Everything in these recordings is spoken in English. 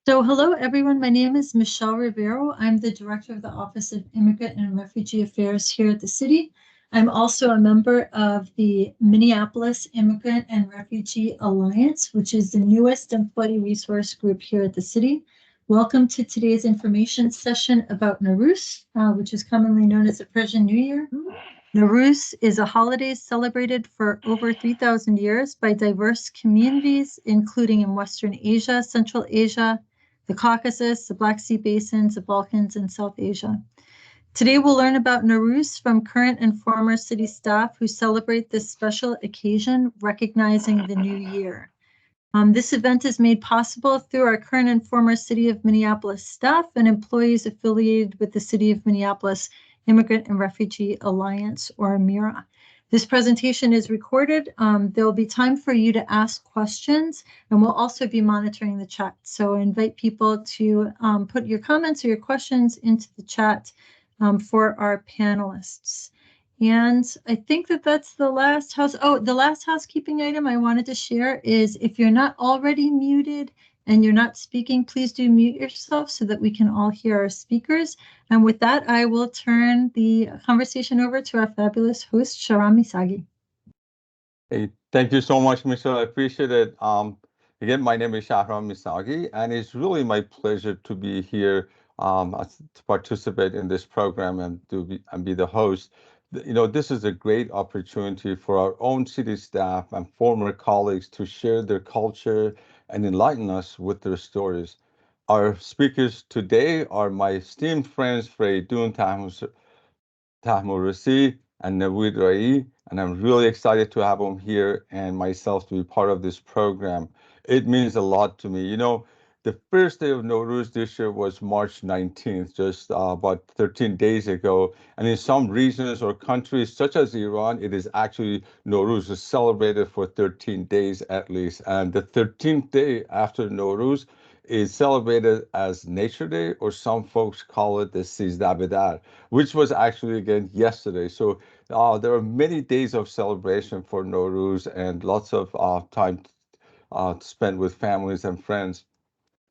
So hello, everyone. My name is Michelle Rivero. I'm the Director of the Office of Immigrant and Refugee Affairs here at the city. I'm also a member of the Minneapolis Immigrant and Refugee Alliance, which is the newest employee resource group here at the city. Welcome to today's information session about Nowruz, which is commonly known as the Persian New Year. Nowruz is a holiday celebrated for over 3,000 years by diverse communities, including in Western Asia, Central Asia, the Caucasus, the Black Sea basins, the Balkans, and South Asia. Today, we'll learn about Nowruz from current and former city staff who celebrate this special occasion, recognizing the new year. This event is made possible through our current and former City of Minneapolis staff and employees affiliated with the City of Minneapolis Immigrant and Refugee Alliance, or MIRA. This presentation is recorded. There will be time for you to ask questions, and we'll also be monitoring the chat. So I invite people to put your comments or your questions into the chat for our panelists. And I think that that's the last the last housekeeping item I wanted to share is if you're not already muted and you're not speaking, please do mute yourself so that we can all hear our speakers. And with that, I will turn the conversation over to our fabulous host, Shaham Mis Sagi. Hey, thank you so much, Michelle. I appreciate it. Again, my name is Shaham Mis Sagi, and it's really my pleasure to be here to participate in this program and be the host. This is a great opportunity for our own city staff and former colleagues to share their culture and enlighten us with their stories. Our speakers today are my esteemed friends Feridun Tahmourisi and Nand Raid, and I'm really excited to have them here and myself to be part of this program. It means a lot to me. The first day of Nowruz this year was March 19th, just about 13 days ago. And in some regions or countries, such as Iran, it is actually Nowruz is celebrated for 13 days at least. And the 13th day after Nowruz is celebrated as Nature Day, or some folks call it the Sizdabedar, which was actually again yesterday. So there are many days of celebration for Nowruz and lots of time to spend with families and friends.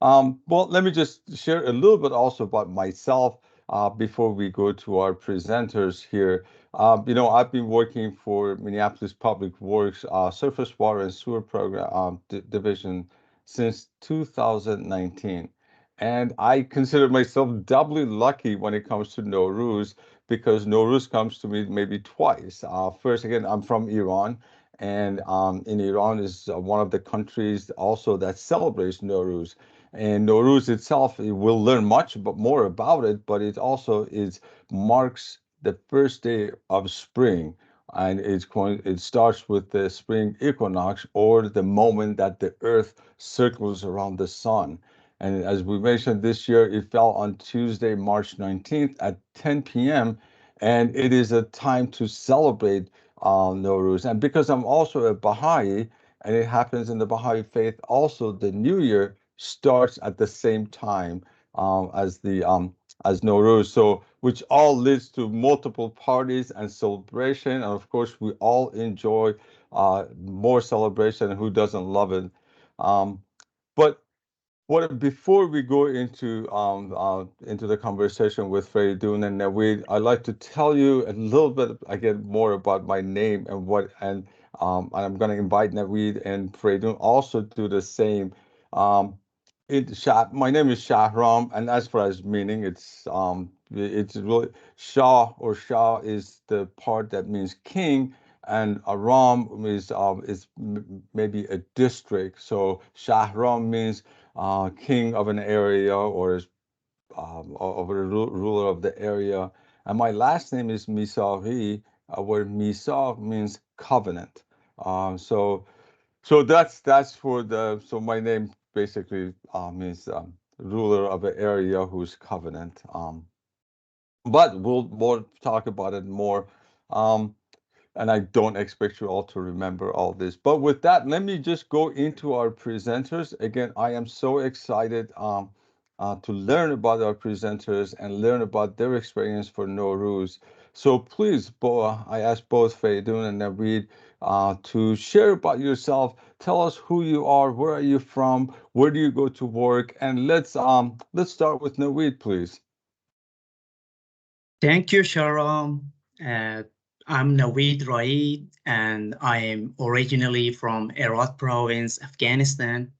Well, let me just share a little bit also about myself before we go to our presenters here. I've been working for Minneapolis Public Works Surface Water and Sewer Program Division since 2019. And I consider myself doubly lucky when it comes to Nowruz because Nowruz comes to me maybe twice. First, again, I'm from Iran. And in Iran is one of the countries also that celebrates Nowruz. And Nowruz itself, we'll learn much more about it, but it also marks the first day of spring, and it starts with the spring equinox, or the moment that the Earth circles around the sun. And as we mentioned, this year it fell on Tuesday, March 19th at 10 p.m., and it is a time to celebrate Nowruz. And because I'm also a Baha'i, and it happens in the Baha'i faith, also the New Year starts at the same time as Nowruz, so which all leads to multiple parties and celebration, and of course we all enjoy more celebration. Who doesn't love it? But before we go into the conversation with Feridun and Naweed, I'd like to tell you a little bit again more about my name and I'm going to invite Naweed and Feridun also to do the same. Um, my name is Shahram, and as far as meaning, it's really Shah is the part that means king, and Aram is maybe a district. So Shahram means king of an area, or of a ruler of the area. And my last name is Misagi, where Misag means covenant. So that's for my name basically means ruler of an area whose covenant. But we'll talk about it more. Um, and I don't expect you all to remember all this. But with that, let me just go into our presenters. Again, I am so excited to learn about our presenters and learn about their experience for Nowruz. So please, I ask both Feridun and Naveed to share about yourself. Tell us who you are, where are you from, where do you go to work, and let's start with Naveed, please. Thank you, Shaham. Uh, I'm Raid, and I am originally from Herat province, Afghanistan.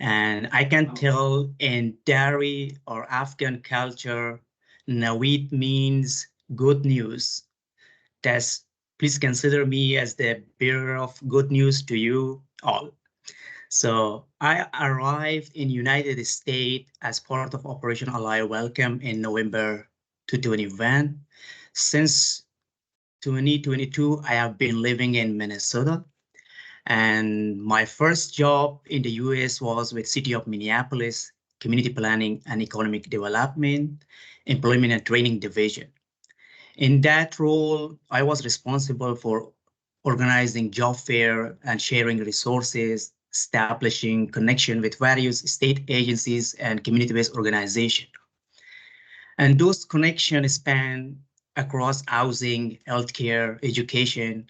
And I can tell in Dari or Afghan culture, Naweed means good news. That's, please consider me as the bearer of good news to you all. So I arrived in United States as part of Operation Ally Welcome in November 2021. Since 2022, I have been living in Minnesota. And my first job in the US was with City of Minneapolis, Community Planning and Economic Development, Employment and Training Division. In that role, I was responsible for organizing job fair and sharing resources, establishing connection with various state agencies and community-based organizations. And those connections span across housing, healthcare, education,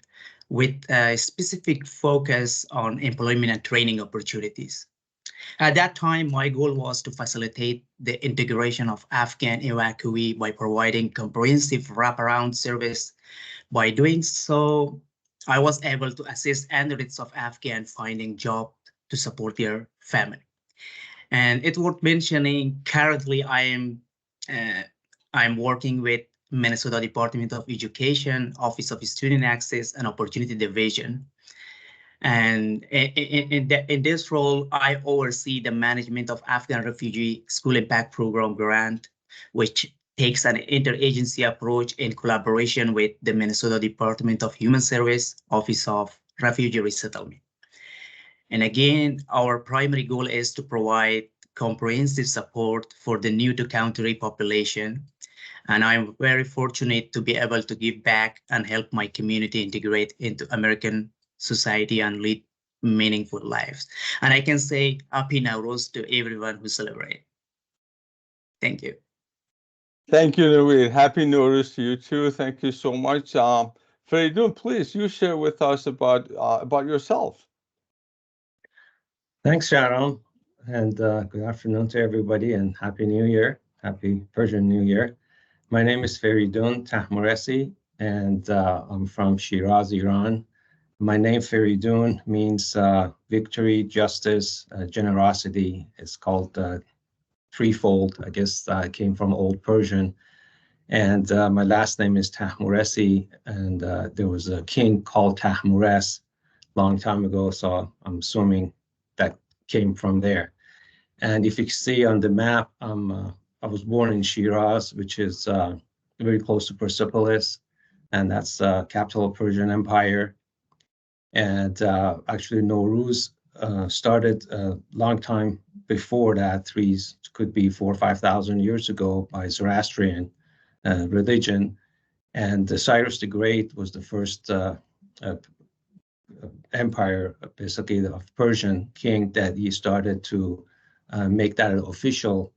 with a specific focus on employment and training opportunities. At that time, my goal was to facilitate the integration of Afghan evacuees by providing comprehensive wraparound service. By doing so, I was able to assist hundreds of Afghans finding jobs to support their family. And it's worth mentioning, currently I'm working with Minnesota Department of Education, Office of Student Access and Opportunity Division. And in this role, I oversee the management of Afghan Refugee School Impact Program grant, which takes an interagency approach in collaboration with the Minnesota Department of Human Service, Office of Refugee Resettlement. And again, our primary goal is to provide comprehensive support for the new to country population. And I'm very fortunate to be able to give back and help my community integrate into American society and lead meaningful lives. And I can say Happy Nowruz to everyone who celebrate. Thank you. Thank you, Naveed. Happy Nowruz to you too. Thank you so much. Feridun, please, you share with us about yourself. Thanks, Sharon, and good afternoon to everybody, and Happy New Year, Happy Persian New Year. My name is Feridun Tahmouresi, and I'm from Shiraz, Iran. My name Feridun means victory, justice, generosity. It's called threefold. I guess it came from Old Persian. And my last name is Tahmouresi, and there was a king called Tahmoures long time ago, so I'm assuming that came from there. And if you see on the map, I was born in Shiraz, which is very close to Persepolis, and that's capital of Persian Empire. And actually, Nowruz started a long time before that, could be 4,000 or 5,000 years ago, by Zoroastrian religion. And Cyrus the Great was the first empire, basically of Persian king, that he started to make that an official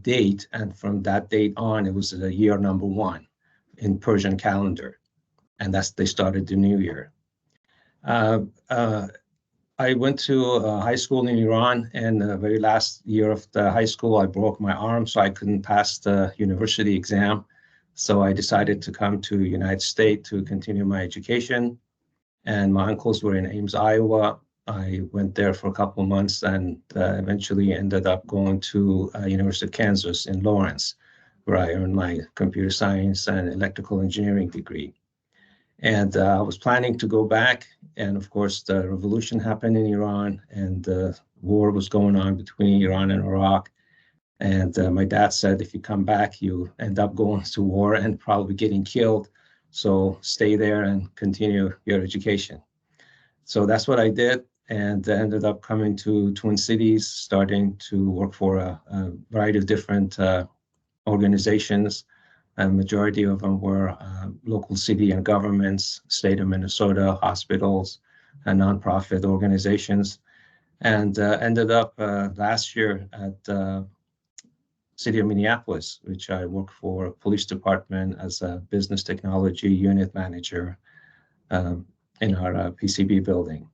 date. And from that date on, it was the year number 1 in Persian calendar. And they started the new year. I went to high school in Iran, and the very last year of the high school, I broke my arm, so I couldn't pass the university exam. So I decided to come to the United States to continue my education. And my uncles were in Ames, Iowa. I went there for a couple of months and eventually ended up going to University of Kansas in Lawrence, where I earned my computer science and electrical engineering degree. And I was planning to go back. And of course, the revolution happened in Iran, and the war was going on between Iran and Iraq. And my dad said, if you come back, you end up going to war and probably getting killed. So stay there and continue your education. So that's what I did, and ended up coming to Twin Cities, starting to work for a variety of different organizations. A majority of them were local city and governments, state of Minnesota, hospitals, and nonprofit organizations. And ended up last year at City of Minneapolis, which I work for police department as a business technology unit manager in our PCB building.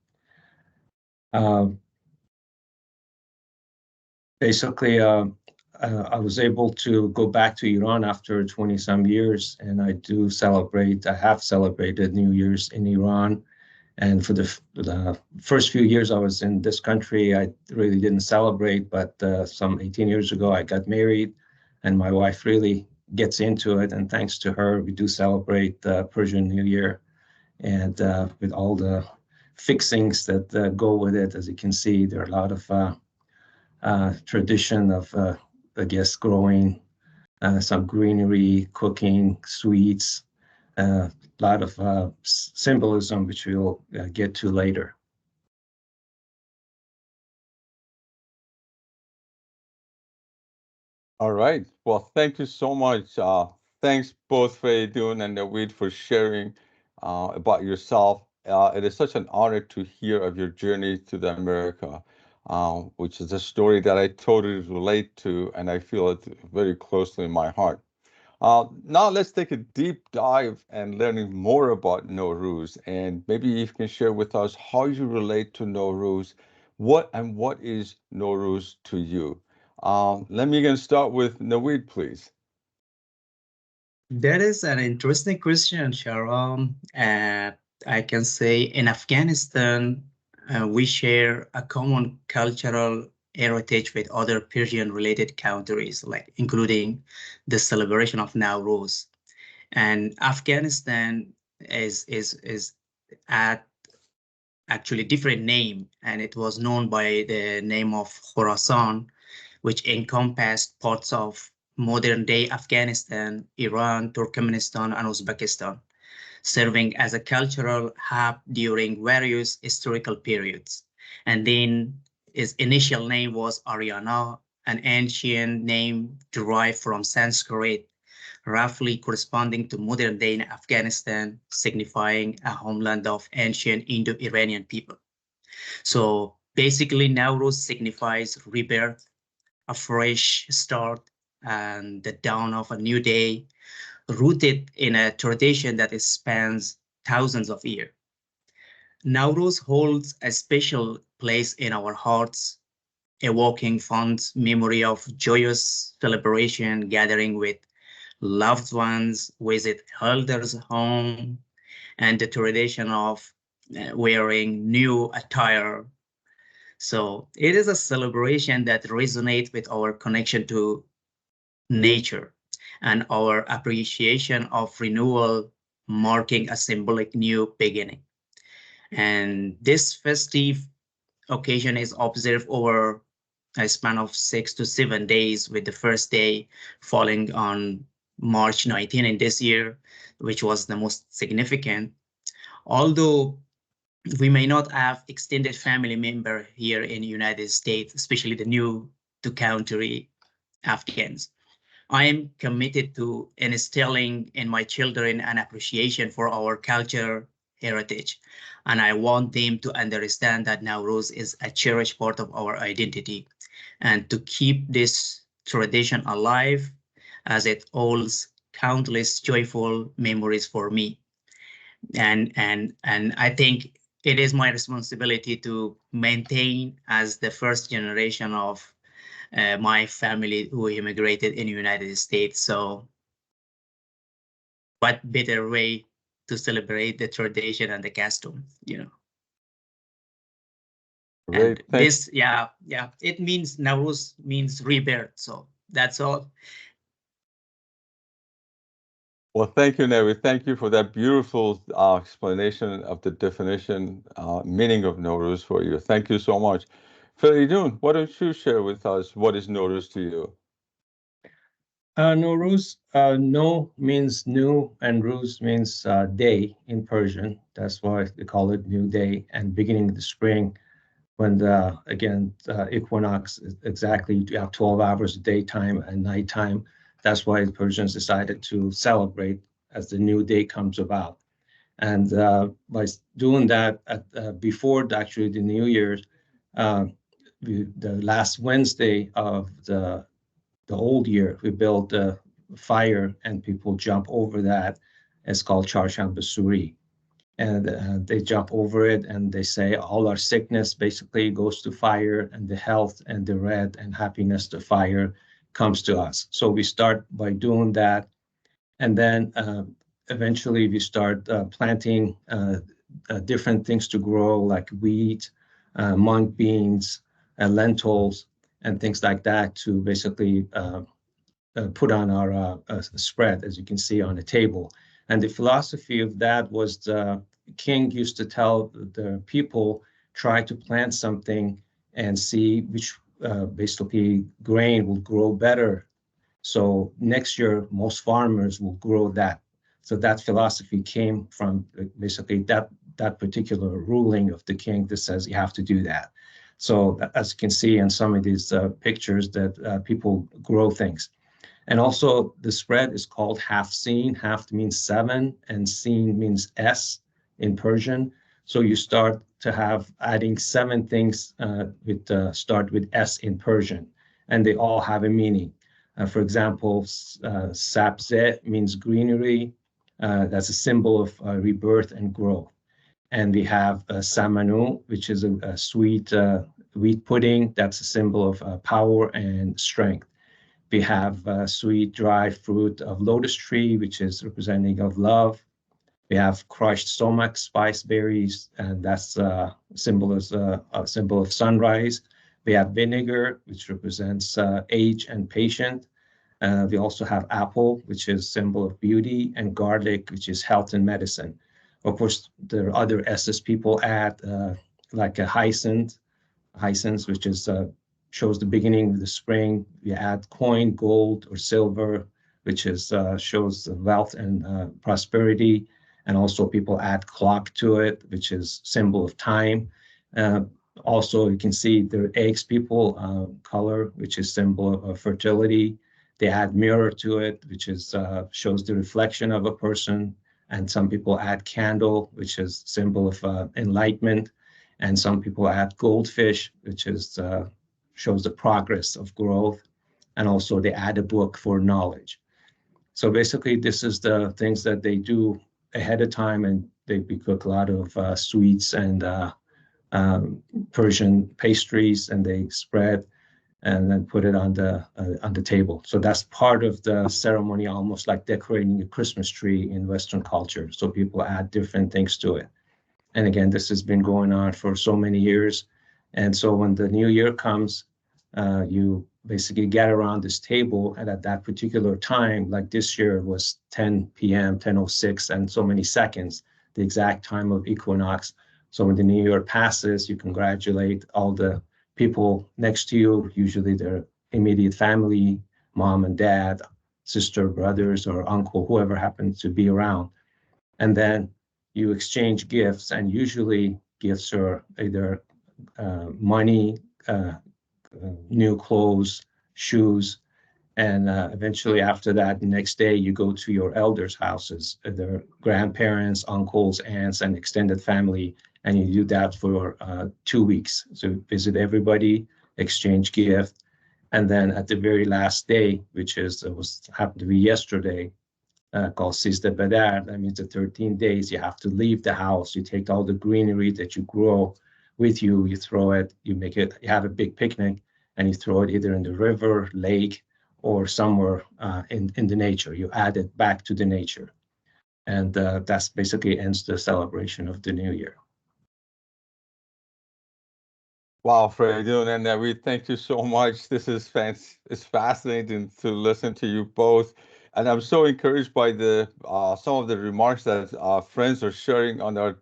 Basically, I was able to go back to Iran after 20-some years, and I have celebrated New Year's in Iran. And for the first few years I was in this country, I really didn't celebrate, but some 18 years ago, I got married, and my wife really gets into it. And thanks to her, we do celebrate Persian New Year, and with all the fixings that go with it. As you can see, there are a lot of tradition of, I guess, growing some greenery, cooking, sweets, a lot of symbolism, which we'll get to later. All right. Well, thank you so much. Thanks both Feridun and Nowruz for sharing about yourself. It is such an honor to hear of your journey to the America, which is a story that I totally relate to, and I feel it very closely in my heart. Now let's take a deep dive and learning more about Nowruz, and maybe you can share with us how you relate to Nowruz, what is Nowruz to you. Let me again start with Nowruz, please. That is an interesting question, Shaham. I can say in Afghanistan, we share a common cultural heritage with other Persian-related countries, like including the celebration of Nowruz. And Afghanistan is at actually different name, and it was known by the name of Khorasan, which encompassed parts of modern-day Afghanistan, Iran, Turkmenistan, and Uzbekistan, serving as a cultural hub during various historical periods. And then its initial name was Ariana, an ancient name derived from Sanskrit, roughly corresponding to modern-day Afghanistan, signifying a homeland of ancient Indo-Iranian people. So basically, Nowruz signifies rebirth, a fresh start, and the dawn of a new day, rooted in a tradition that spans thousands of years. Nowruz holds a special place in our hearts, evoking fond memory of joyous celebration, gathering with loved ones, visit elders' home, and the tradition of wearing new attire. So it is a celebration that resonates with our connection to nature and our appreciation of renewal, marking a symbolic new beginning. And this festive occasion is observed over a span of 6 to 7 days, with the first day falling on March 19 in this year, which was the most significant. Although we may not have extended family member here in the United States, especially the new to country Afghans, I am committed to instilling in my children an appreciation for our culture heritage. And I want them to understand that Nowruz is a cherished part of our identity, and to keep this tradition alive, as it holds countless joyful memories for me. And I think it is my responsibility to maintain, as the first generation of my family who immigrated in the United States. So what better way to celebrate the tradition and the custom, you know? Great. And this, it means Nowruz means rebirth. So that's all. Well, thank you, Nowruz. Thank you for that beautiful explanation of the definition, meaning of Nowruz for you. Thank you so much. Feridun, why don't you share with us what is Nowruz to you? Nowruz, no means new, and Ruz means day in Persian. That's why they call it New Day, and beginning of the spring, when the equinox is exactly, you have 12 hours of daytime and nighttime. That's why the Persians decided to celebrate as the new day comes about. And by doing that, before actually the New Year's, the last Wednesday of the the old year, we build a fire and people jump over that. It's called Shaham Mis Sagi. And they jump over it and they say all our sickness basically goes to fire, and the health and the red and happiness to fire comes to us. So we start by doing that. And then eventually we start planting different things to grow, like wheat, mung beans, lentils, and things like that to basically put on our spread, as you can see on the table. And the philosophy of that was the king used to tell the people, try to plant something and see which basically grain will grow better. So next year, most farmers will grow that. So that philosophy came from basically that particular ruling of the king that says you have to do that. So as you can see in some of these pictures that people grow things. And also the spread is called half seen. Half means 7 and seen means S in Persian. So you start to have adding 7 things start with S in Persian, and they all have a meaning. For example, sabze means greenery. That's a symbol of rebirth and growth. And we have samanu, which is a sweet wheat pudding. That's a symbol of power and strength. We have sweet dry fruit of lotus tree, which is representing of love. We have crushed sumac spice berries, and that's a symbol of sunrise. We have vinegar, which represents age and patience. We also have apple, which is symbol of beauty, and garlic, which is health and medicine. Of course, there are other S's people add, like a hyacinth, which is shows the beginning of the spring. We add coin, gold, or silver, which is shows wealth and prosperity. And also people add clock to it, which is symbol of time. Also, you can see the eggs people color, which is symbol of fertility. They add mirror to it, which is shows the reflection of a person. And some people add candle, which is symbol of enlightenment. And some people add goldfish, which is shows the progress of growth. And also they add a book for knowledge. So basically, this is the things that they do ahead of time, and we cook a lot of sweets and Persian pastries, and they spread and then put it on the table. So that's part of the ceremony, almost like decorating a Christmas tree in Western culture. So people add different things to it. And again, this has been going on for so many years. And so when the new year comes, you basically get around this table, and at that particular time, like this year was 10 p.m., 10:06, and so many seconds, the exact time of equinox. So when the new year passes, you congratulate all the people next to you, usually their immediate family, mom and dad, sister, brothers, or uncle, whoever happens to be around. And then you exchange gifts, and usually gifts are either money, new clothes, shoes, and eventually after that, the next day you go to your elders' houses, their grandparents, uncles, aunts, and extended family, and you do that for 2 weeks. So visit everybody, exchange gift, and then at the very last day, which happened to be yesterday, called Sista Badar, that means the 13 days, you have to leave the house. You take all the greenery that you grow with you, you throw it, you have a big picnic, and you throw it either in the river, lake, or somewhere in the nature. You add it back to the nature. And that's basically ends the celebration of the new year. Wow, Feridun and we thank you so much. This is it's fascinating to listen to you both, and I'm so encouraged by the some of the remarks that friends are sharing on our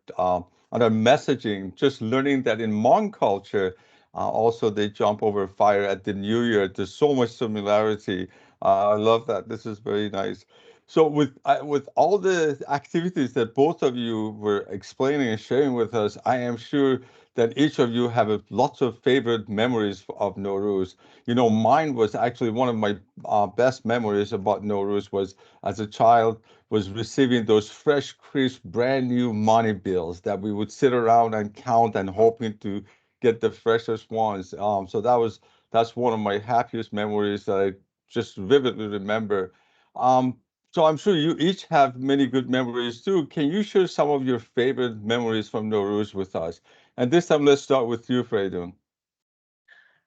messaging. Just learning that in Hmong culture, also they jump over fire at the New Year. There's so much similarity. I love that. This is very nice. So with all the activities that both of you were explaining and sharing with us, I am sure that each of you have lots of favorite memories of Nowruz. You know, mine was actually one of my best memories about Nowruz was as a child was receiving those fresh, crisp, brand new money bills that we would sit around and count and hoping to get the freshest ones. So that's one of my happiest memories that just vividly remember. So I'm sure you each have many good memories too. Can you share some of your favorite memories from Nowruz with us? And this time, let's start with you, Feridun.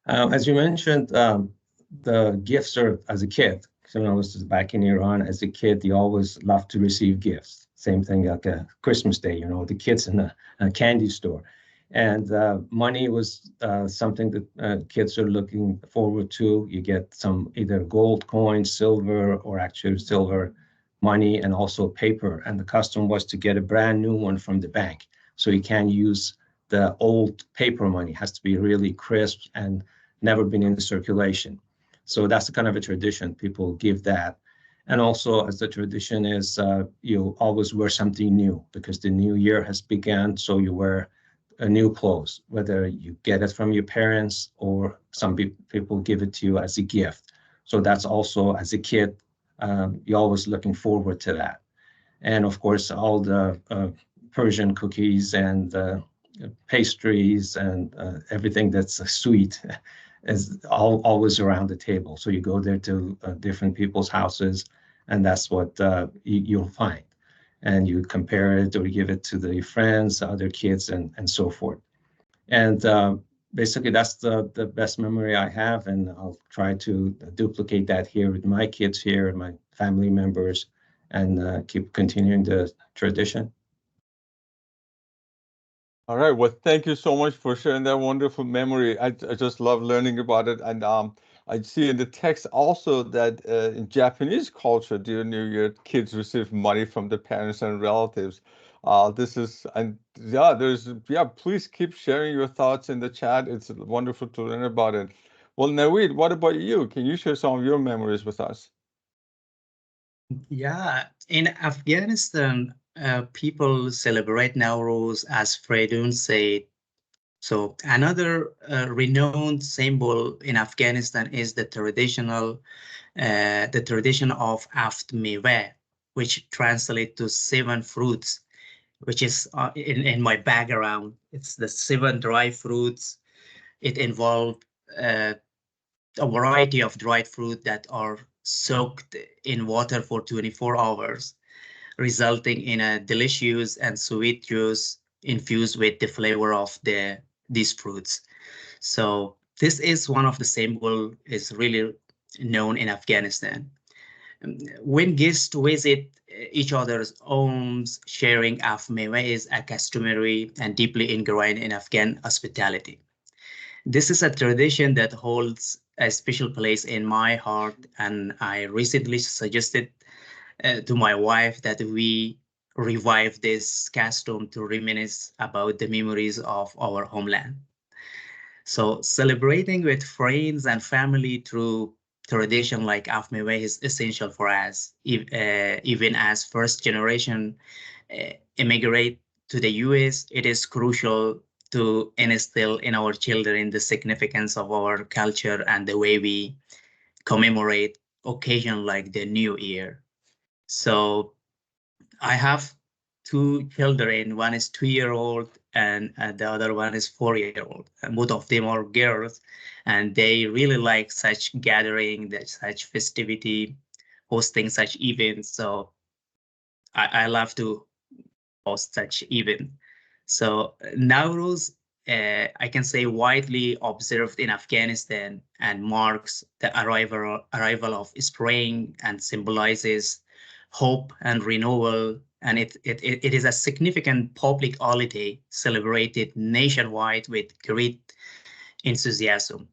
As you mentioned, the gifts are as a kid. So when I was back in Iran as a kid, you always loved to receive gifts. Same thing like a Christmas Day, you know, the kids in a candy store. And money was something that kids are looking forward to. You get some either gold coins, silver, or actually silver money, and also paper. And the custom was to get a brand new one from the bank. So you can't use the old paper money. It has to be really crisp and never been in circulation. So that's the kind of a tradition. People give that. And also, as the tradition is, you always wear something new because the new year has begun. So you wear a new clothes, whether you get it from your parents or some people give it to you as a gift. So that's also, as a kid, you're always looking forward to that. And of course, all the Persian cookies and pastries and everything that's sweet is always around the table. So you go there to different people's houses, and that's what you'll find. And you compare it or give it to the friends, other kids, and so forth. And basically, that's the best memory I have, and I'll try to duplicate that here with my kids here and my family members, and keep continuing the tradition. All right. Well, thank you so much for sharing that wonderful memory. I just love learning about it. And I see in the text also that in Japanese culture during New Year, kids receive money from their parents and relatives. This is, and yeah, please keep sharing your thoughts in the chat. It's wonderful to learn about it. Well, Naweed, what about you? Can you share some of your memories with us? Yeah, in Afghanistan, people celebrate Nowruz, as Feridun said. So another renowned symbol in Afghanistan is the tradition of Aft Meweh, which translates to 7 fruits, which is in my background. It's the 7 dry fruits. It involved a variety of dried fruit that are soaked in water for 24 hours, resulting in a delicious and sweet juice infused with the flavor of these fruits. So this is one of the symbol is really known in Afghanistan. When guests visit each other's homes, sharing afmewa is a customary and deeply ingrained in Afghan hospitality. This is a tradition that holds a special place in my heart, and I recently suggested to my wife that we revive this custom to reminisce about the memories of our homeland. So celebrating with friends and family through tradition like Afmewe is essential for us, even as first generation immigrate to the US. It is crucial to instill in our children the significance of our culture and the way we commemorate occasion like the New Year. So I have 2 children. One is 2-year-old and the other one is 4-year-old. And both of them are girls, and they really like such gathering, such festivity, hosting such events. So I love to host such event. So Nowruz, I can say, widely observed in Afghanistan and marks the arrival of spring and symbolizes hope and renewal. And it is a significant public holiday celebrated nationwide with great enthusiasm.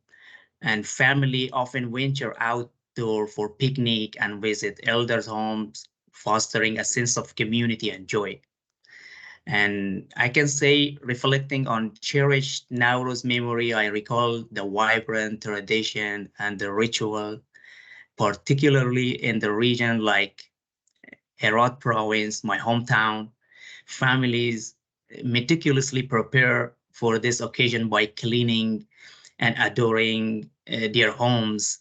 And family often venture outdoor for picnic and visit elders' homes, fostering a sense of community and joy. And I can say, reflecting on cherished Nowruz memory, I recall the vibrant tradition and the ritual, particularly in the region like Herat province, my hometown. Families meticulously prepare for this occasion by cleaning and adoring their homes,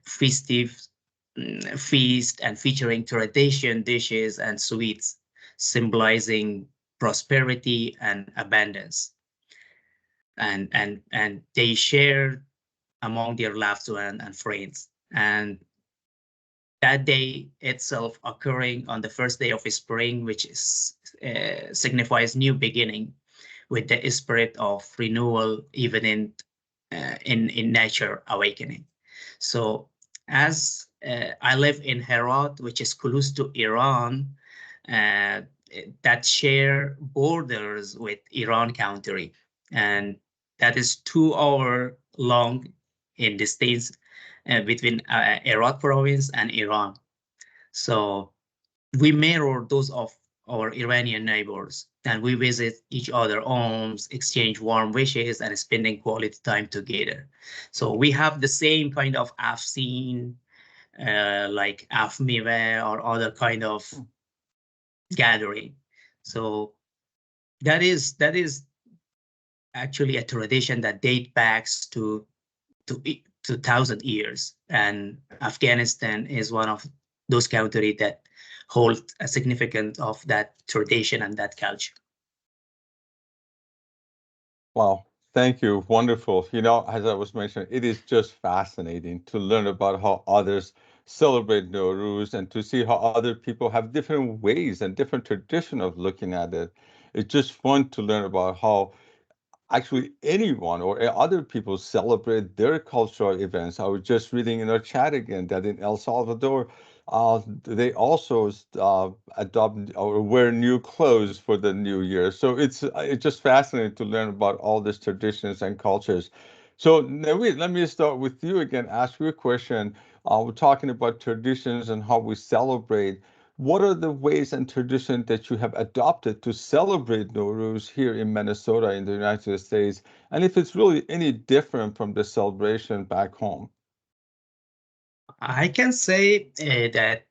festive feast and featuring tradition dishes and sweets, symbolizing prosperity and abundance. And they share among their loved ones and friends. And that day itself occurring on the first day of spring, which is signifies new beginning, with the spirit of renewal, even in nature awakening. So as I live in Herat, which is close to Iran, that share borders with Iran country, and that is 2 hour long in distance between Herat province and Iran. So we mirror those of our Iranian neighbors, and we visit each other's homes, exchange warm wishes, and spending quality time together. So we have the same kind of afseen, like afmive or other kind of gathering. So that is actually a tradition that dates back to 2,000 years, and Afghanistan is one of those countries that hold a significance of that tradition and that culture. Wow, thank you. Wonderful. You know, as I was mentioning, it is just fascinating to learn about how others celebrate Nowruz and to see how other people have different ways and different tradition of looking at it. It's just fun to learn about how actually anyone or other people celebrate their cultural events. I was just reading in our chat again that in El Salvador, they also adopt or wear new clothes for the new year. So it's just fascinating to learn about all these traditions and cultures. So Naweed, let me start with you again, ask you a question. We're talking about traditions and how we celebrate. What are the ways and traditions that you have adopted to celebrate Nowruz here in Minnesota in the United States? And if it's really any different from the celebration back home? I can say that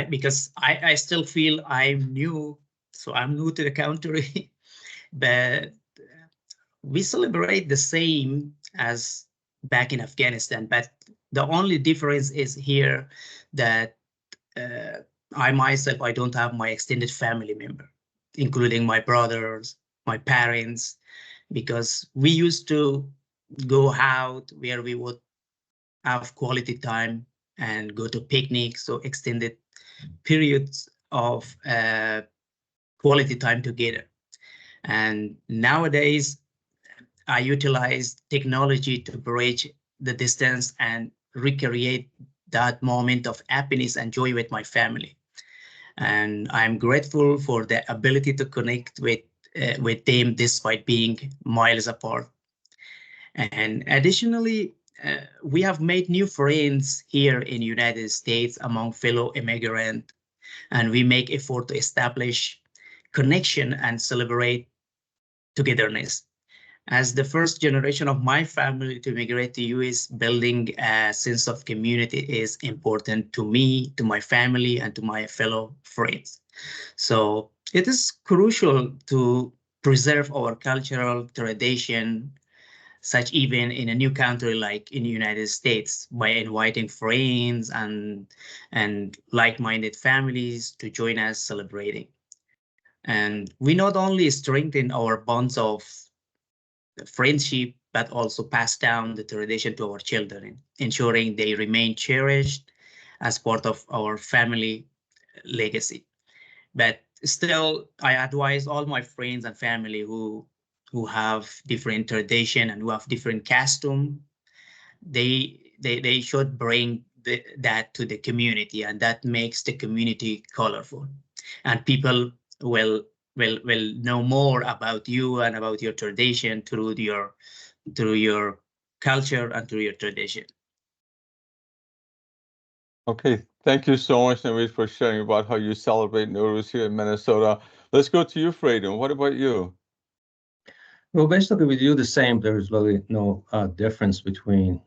because I still feel I'm new, so I'm new to the country, but we celebrate the same as back in Afghanistan. But the only difference is here that I myself, I don't have my extended family member, including my brothers, my parents, because we used to go out where we would have quality time and go to picnics, so extended periods of quality time together. And nowadays, I utilize technology to bridge the distance and recreate that moment of happiness and joy with my family. And I'm grateful for the ability to connect with them despite being miles apart. And additionally, we have made new friends here in the United States among fellow immigrants, and we make effort to establish connection and celebrate togetherness. As the first generation of my family to immigrate to US, building a sense of community is important to me, to my family, and to my fellow friends. So it is crucial to preserve our cultural tradition, such even in a new country like in the United States, by inviting friends and like-minded families to join us celebrating. And we not only strengthen our bonds of friendship, but also pass down the tradition to our children, ensuring they remain cherished as part of our family legacy. But still, I advise all my friends and family who have different tradition and who have different custom, they should bring that to the community, and that makes the community colorful, and people will know more about you and about your tradition through your culture and through your tradition. Okay, thank you so much, Naweed, for sharing about how you celebrate Nowruz here in Minnesota. Let's go to you, Feridun. What about you? Well, basically, we do the same. There is really no difference between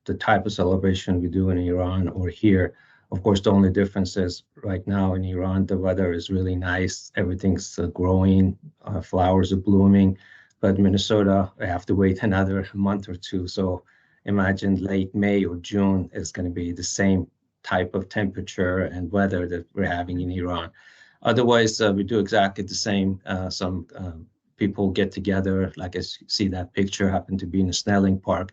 the type of celebration we do in Iran or here. Of course, the only difference is right now in Iran, the weather is really nice. Everything's growing, flowers are blooming. But Minnesota, I have to wait another month or two. So imagine late May or June is going to be the same type of temperature and weather that we're having in Iran. Otherwise, we do exactly the same. Some people get together, like I see that picture, happen to be in a Snelling Park.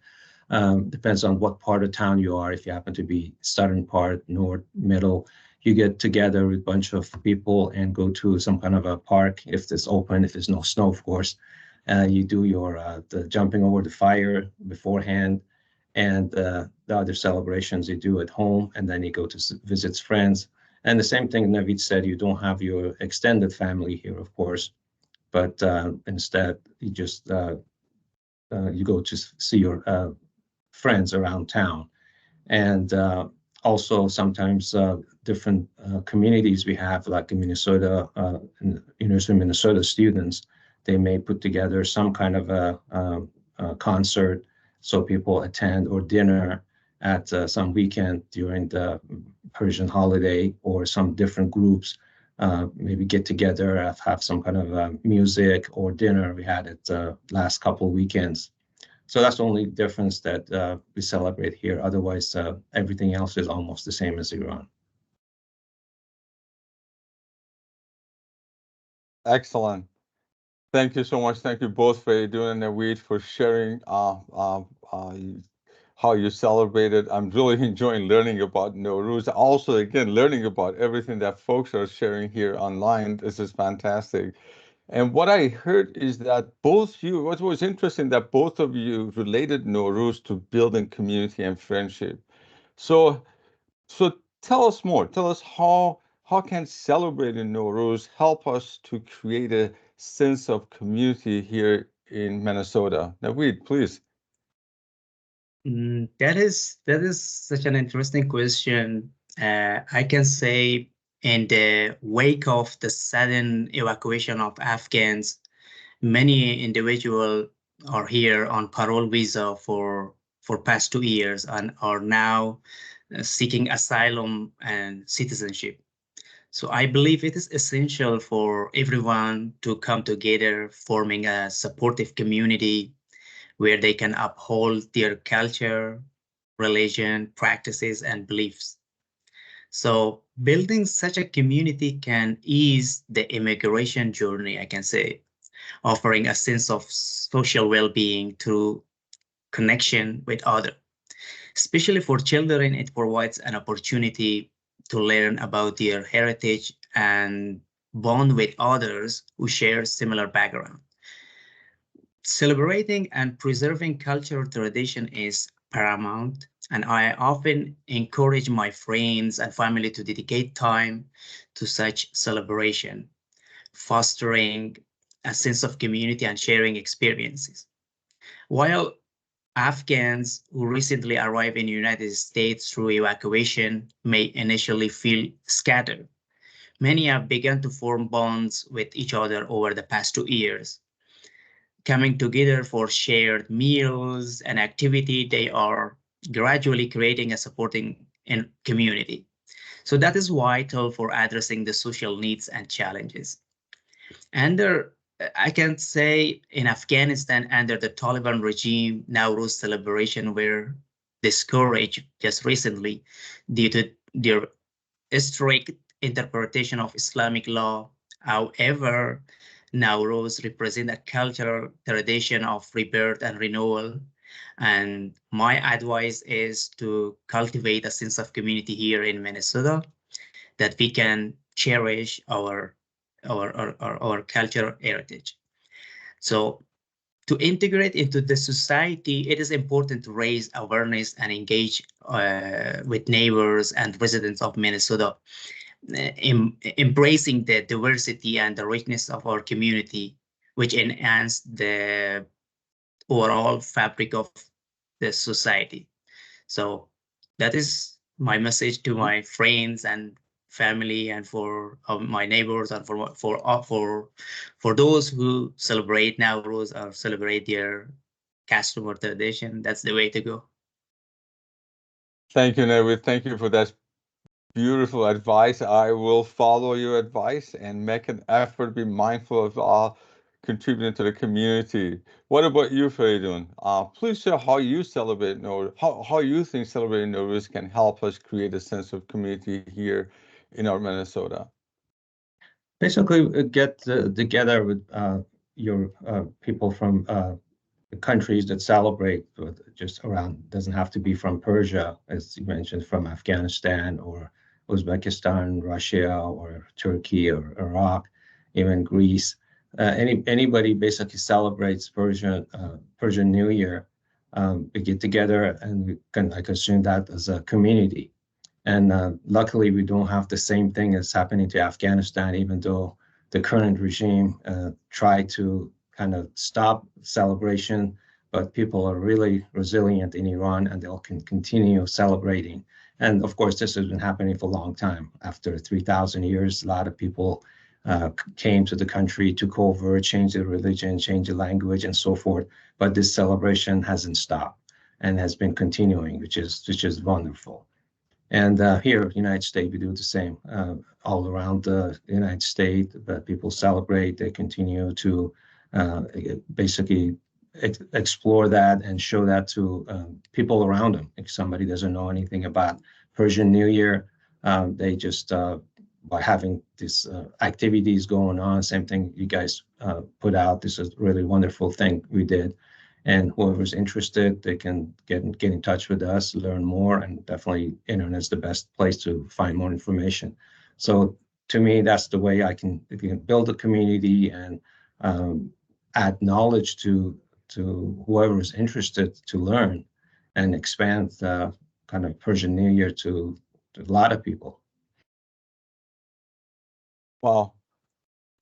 Depends on what part of town you are. If you happen to be southern part, north, middle, you get together with a bunch of people and go to some kind of a park if it's open, if there's no snow, of course. You do your the jumping over the fire beforehand, and the other celebrations you do at home, and then you go to visit friends. And the same thing Navid said, you don't have your extended family here, of course, but instead you just you go to see your friends around town. And also sometimes different communities we have, like in Minnesota, University of Minnesota students, they may put together some kind of a concert so people attend, or dinner at some weekend during the Persian holiday, or some different groups maybe get together, have some kind of music or dinner. We had it last couple of weekends. So that's the only difference that we celebrate here. Otherwise, everything else is almost the same as Iran. Excellent. Thank you so much. Thank you both, Feridun and Nowruz, for sharing how you celebrated. I'm really enjoying learning about Nowruz. Also, again, learning about everything that folks are sharing here online. This is fantastic. And what I heard is that what was interesting, that both of you related Nowruz to building community and friendship. So tell us more. Tell us how can celebrating Nowruz help us to create a sense of community here in Minnesota? Nowruz, please. That is such an interesting question. I can say in the wake of the sudden evacuation of Afghans, many individuals are here on parole visa for past 2 years and are now seeking asylum and citizenship. So I believe it is essential for everyone to come together, forming a supportive community where they can uphold their culture, religion, practices, and beliefs. So building such a community can ease the immigration journey, I can say, offering a sense of social well-being through connection with others. Especially for children, it provides an opportunity to learn about their heritage and bond with others who share similar background. Celebrating and preserving cultural tradition is paramount, and I often encourage my friends and family to dedicate time to such celebration, fostering a sense of community and sharing experiences. While Afghans who recently arrived in the United States through evacuation may initially feel scattered, many have begun to form bonds with each other over the past 2 years. Coming together for shared meals and activity, they are gradually creating a supporting community. So that is vital for addressing the social needs and challenges. I can say in Afghanistan, under the Taliban regime, Nowruz celebration were discouraged just recently due to their strict interpretation of Islamic law. However, Nowruz represent a cultural tradition of rebirth and renewal. And my advice is to cultivate a sense of community here in Minnesota, that we can cherish our cultural heritage. So to integrate into the society, it is important to raise awareness and engage with neighbors and residents of Minnesota, embracing the diversity and the richness of our community, which enhance the overall fabric of the society. So that is my message to my friends and family, and for my neighbors, and for those who celebrate Nowruz or celebrate their customer tradition. That's the way to go. Thank you, Nowruz. Thank you for that beautiful advice. I will follow your advice and make an effort to be mindful of contributing to the community. What about you, Feridun? Please share how you celebrate Nowruz, how you think celebrating Nowruz can help us create a sense of community here in our Minnesota. Basically, get together with your people from countries that celebrate, just around, doesn't have to be from Persia, as you mentioned, from Afghanistan or Uzbekistan, Russia, or Turkey, or Iraq, even Greece. Anybody basically celebrates Persian New Year. We get together and we can, I consume that as a community. And luckily, we don't have the same thing as happening to Afghanistan, even though the current regime tried to kind of stop celebration, but people are really resilient in Iran and they'll continue celebrating. And of course, this has been happening for a long time. After 3,000 years, a lot of people came to the country, took over, changed their religion, changed the language, and so forth. But this celebration hasn't stopped and has been continuing, which is wonderful. And here in the United States, we do the same. All around the United States, people celebrate. They continue to basically explore that and show that to people around them. If somebody doesn't know anything about Persian New Year, they just, by having these activities going on, same thing you guys put out, this is a really wonderful thing we did. And whoever's interested, they can get in touch with us, learn more, and definitely internet's the best place to find more information. So to me, that's the way I can build a community and add knowledge to whoever is interested to learn and expand the kind of Persian New Year to a lot of people. Wow.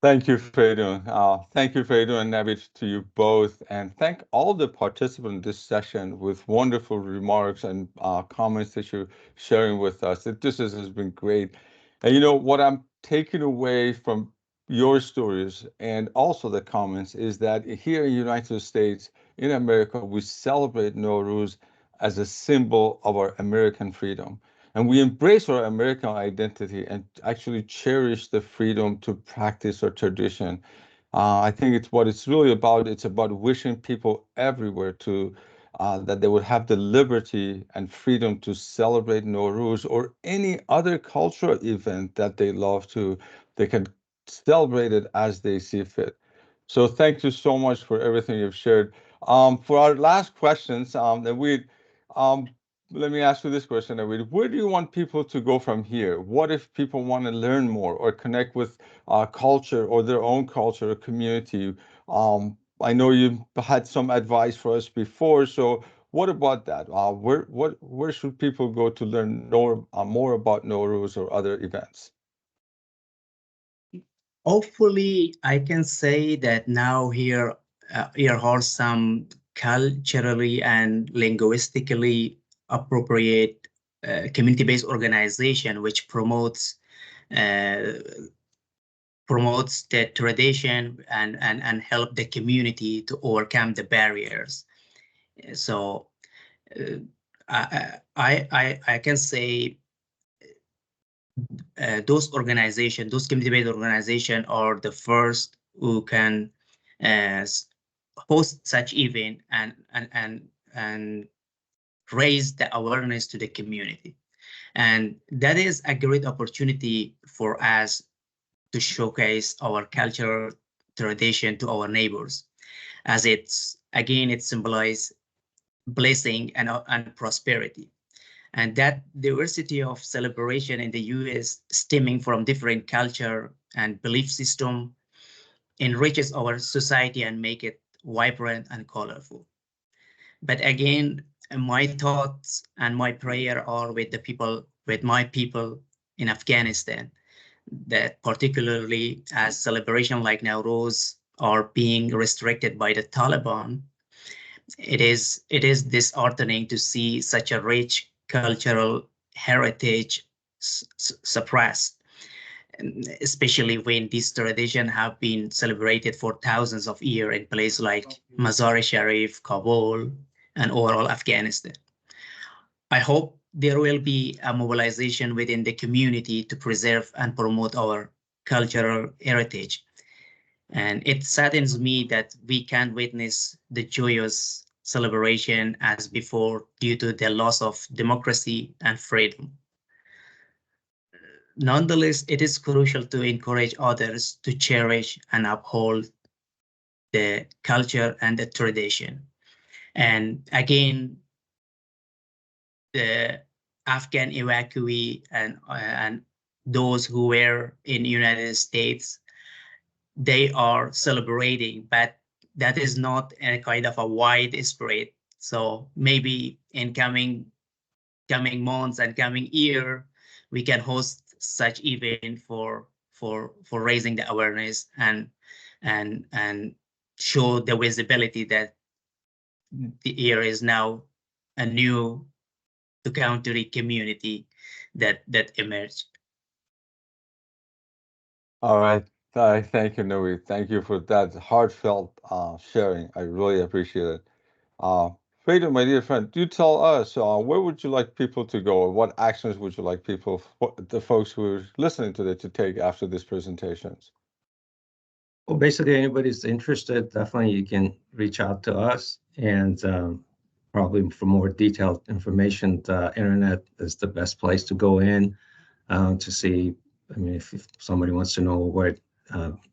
Thank you, Feridun. Thank you, Feridun and Navid, to you both. And thank all the participants in this session with wonderful remarks and comments that you're sharing with us. This has been great. And you know, what I'm taking away from your stories and also the comments is that here in the United States, in America, we celebrate Nowruz as a symbol of our American freedom. And we embrace our American identity and actually cherish the freedom to practice our tradition. I think it's what it's really about. It's about wishing people everywhere to that they would have the liberty and freedom to celebrate Nowruz or any other cultural event that they love to. They can celebrate it as they see fit. So thank you so much for everything you've shared. For our last questions, let me ask you this question, Navid. Where do you want people to go from here? What if people want to learn more or connect with culture or their own culture or community? I know you had some advice for us before, so what about that? Where should people go to learn more about Nowruz or other events? Hopefully, I can say that now here are some culturally and linguistically appropriate community-based organization which promotes the tradition and help the community to overcome the barriers. So I can say those organizations, those community-based organizations, are the first who can host such event and raise the awareness to the community. And that is a great opportunity for us to showcase our cultural tradition to our neighbors, as it symbolizes blessing and prosperity. And that diversity of celebration in the US, stemming from different culture and belief system, enriches our society and make it vibrant and colorful. But again, my thoughts and my prayer are with my people in Afghanistan, that particularly as celebration like Nowruz are being restricted by the Taliban, it is disheartening to see such a rich cultural heritage suppressed, especially when these traditions have been celebrated for thousands of years in places like Mazar-e-Sharif, Kabul, and overall Afghanistan. I hope there will be a mobilization within the community to preserve and promote our cultural heritage. And it saddens me that we can't witness the joyous celebration as before due to the loss of democracy and freedom. Nonetheless, it is crucial to encourage others to cherish and uphold the culture and the tradition. And again, the Afghan evacuee and those who were in United States, they are celebrating, but that is not a kind of a wide spread. So maybe in coming months and coming year, we can host such event for raising the awareness and show the visibility that the year is now a new to country community that emerged. All right. Thank you, Noe. Thank you for that heartfelt sharing. I really appreciate it. Feridun, my dear friend, do tell us where would you like people to go, or what actions would you like people, the folks who are listening today, to take after this presentations? Well, basically, anybody's interested, definitely you can reach out to us, and probably for more detailed information, the internet is the best place to go in to see. I mean, if somebody wants to know where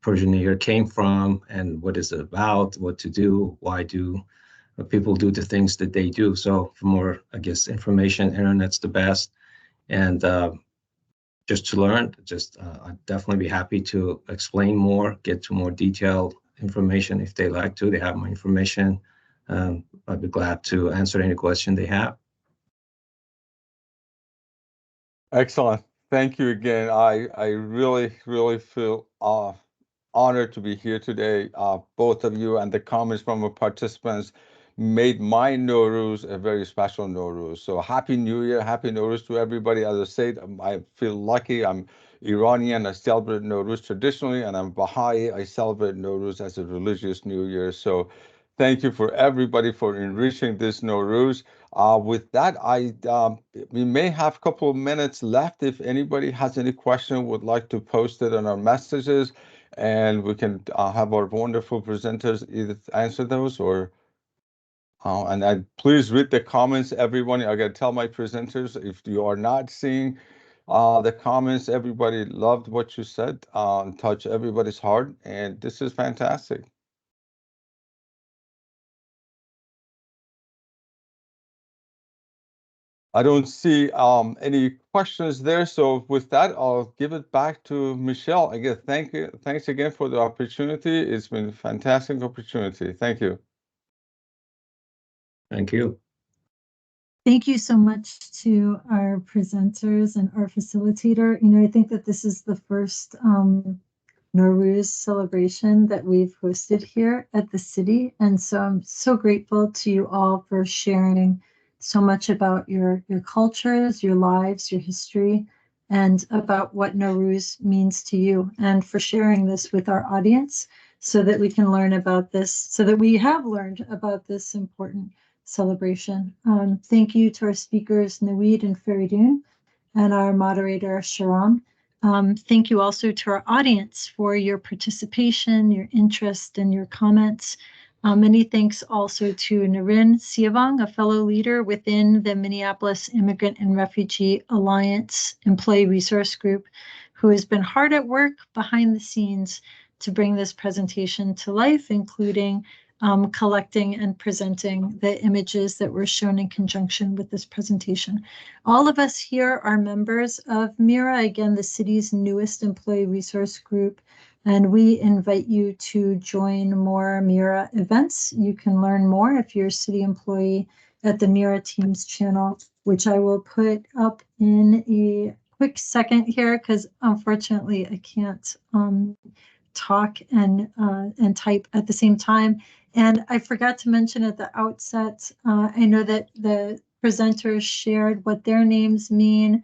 Persian New Year came from and what is it about, what to do, why do people do the things that they do. So for more, I guess, information, internet's the best. And just to learn, I'd definitely be happy to explain more, get to more detailed information if they like to. They have my information. I'd be glad to answer any question they have. Excellent. Thank you again. I really, really feel honored to be here today. Both of you and the comments from the participants made my Nowruz a very special Nowruz. So Happy New Year, Happy Nowruz to everybody. As I said, I feel lucky. I'm Iranian. I celebrate Nowruz traditionally, and I'm Baha'i. I celebrate Nowruz as a religious New Year. So thank you for everybody for enriching this Nowruz. With that, we may have a couple of minutes left. If anybody has any question, would like to post it on our messages, and we can have our wonderful presenters either answer those or. And please read the comments, everyone. I gotta tell my presenters, if you are not seeing the comments, everybody loved what you said, touch everybody's heart, and this is fantastic. I don't see any questions there. So with that, I'll give it back to Michelle. Again, thanks again for the opportunity. It's been a fantastic opportunity. Thank you. Thank you. Thank you so much to our presenters and our facilitator. I think that this is the first Nowruz celebration that we've hosted here at the city. And so I'm so grateful to you all for sharing so much about your cultures, your lives, your history, and about what Nowruz means to you, and for sharing this with our audience so that we can learn about this, so that we have learned about this important celebration. Thank you to our speakers, Naweed and Feridun, and our moderator, Shaham. Thank you also to our audience for your participation, your interest, and your comments. Many thanks also to Narin Siavang, a fellow leader within the Minneapolis Immigrant and Refugee Alliance Employee Resource Group, who has been hard at work behind the scenes to bring this presentation to life, including collecting and presenting the images that were shown in conjunction with this presentation. All of us here are members of MIRA, again, the city's newest employee resource group, and we invite you to join more MIRA events. You can learn more if you're a city employee at the MIRA Teams channel, which I will put up in a quick second here, because unfortunately I can't talk and type at the same time. And I forgot to mention at the outset, I know that the presenters shared what their names mean.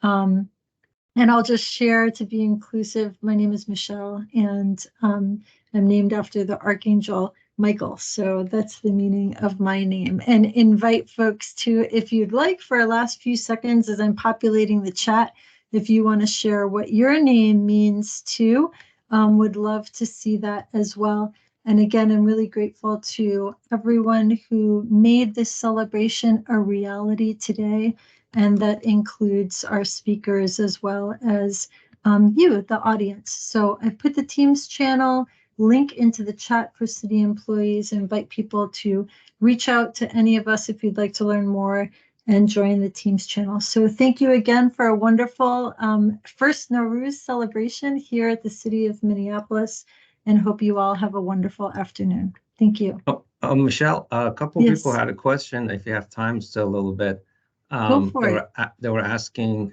And I'll just share to be inclusive. My name is Michelle, and I'm named after the Archangel Michael. So that's the meaning of my name. And invite folks to, if you'd like, for our last few seconds as I'm populating the chat, if you want to share what your name means too, would love to see that as well. And again, I'm really grateful to everyone who made this celebration a reality today. And that includes our speakers as well as you, the audience. So I put the Teams channel link into the chat for city employees, invite people to reach out to any of us if you'd like to learn more and join the Teams channel. So thank you again for a wonderful first Nowruz celebration here at the City of Minneapolis, and hope you all have a wonderful afternoon. Thank you. Michelle, a couple Yes. people had a question, if you have time still a little bit. Go for it. They were asking,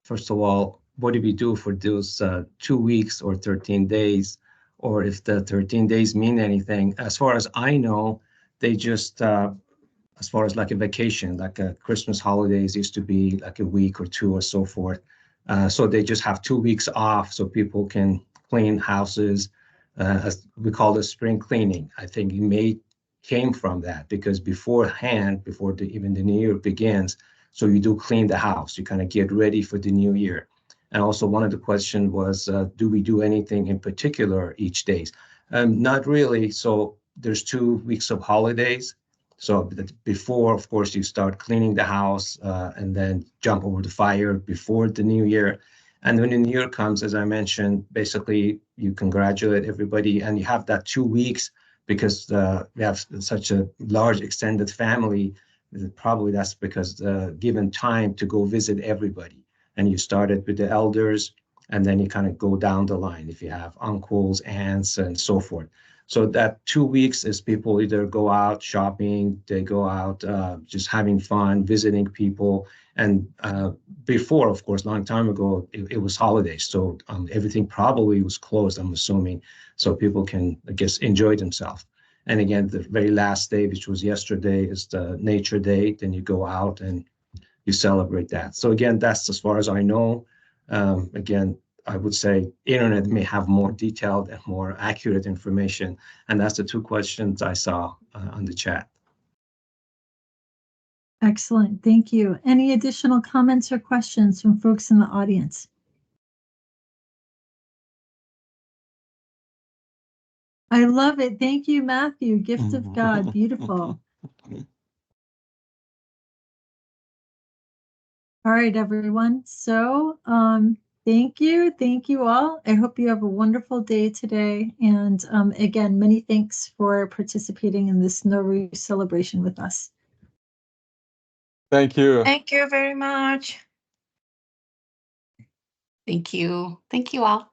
first of all, what do we do for those 2 weeks or 13 days, or if the 13 days mean anything? As far as I know, they just, as far as like a vacation, like a Christmas holidays used to be like a week or two or so forth. So they just have 2 weeks off so people can clean houses, as we call it spring cleaning. I think it may came from that because beforehand, before even the new year begins, so you do clean the house, you kind of get ready for the new year. And also one of the questions was, do we do anything in particular each days? Not really. So there's 2 weeks of holidays. So before, of course, you start cleaning the house and then jump over the fire before the new year. And when the new year comes, as I mentioned, basically you congratulate everybody and you have that 2 weeks because we have such a large extended family. Probably that's because given time to go visit everybody. And you started with the elders and then you kind of go down the line if you have uncles, aunts, and so forth. So that 2 weeks is people either go out shopping, they go out just having fun, visiting people. And before, of course, a long time ago, it was holidays. So everything probably was closed, I'm assuming, so people can, I guess, enjoy themselves. And again, the very last day, which was yesterday, is the Nature Day. Then you go out and you celebrate that. So again, that's as far as I know. Again, I would say internet may have more detailed and more accurate information. And that's the 2 questions I saw on the chat. Excellent. Thank you. Any additional comments or questions from folks in the audience? I love it. Thank you, Matthew. Gift of God. Beautiful. All right, everyone. So thank you. Thank you all. I hope you have a wonderful day today. And again, many thanks for participating in this Nowruz celebration with us. Thank you. Thank you very much. Thank you. Thank you all.